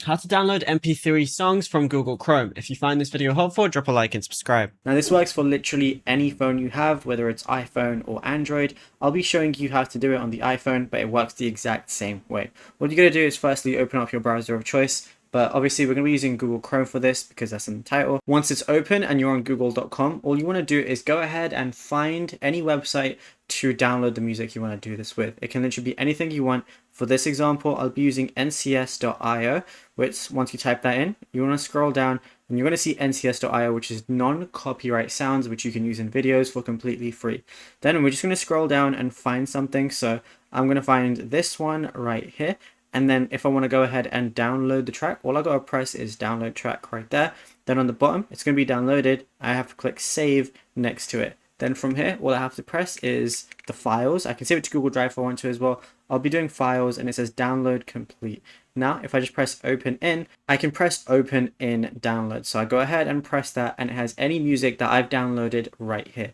how to download MP3 songs from Google Chrome. If you find this video helpful, drop a like and subscribe. Now this works for literally any phone you have, whether it's iPhone or Android. I'll be showing you how to do it on the iPhone, but it works the exact same way. What you're going to do is firstly open up your browser of choice. But obviously we're going to be using Google Chrome for this because that's in the title. Once it's open and you're on google.com, all you want to do is go ahead and find any website to download the music you want to do this with. It can literally be anything you want. For this example, I'll be using ncs.io, which once you type that in, you want to scroll down and you're going to see ncs.io, which is non-copyright sounds, which you can use in videos for completely free. Then we're just going to scroll down and find something. So I'm going to find this one right here. And then if I want to go ahead and download the track, all I got to press is download track right there. Then on the bottom, it's going to be downloaded. I have to click save next to it. Then from here, all I have to press is the files. I can save it to Google Drive if I want to as well. I'll be doing files and it says download complete. Now, if I just press open in, I can press open in download. So I go ahead and press that and it has any music that I've downloaded right here.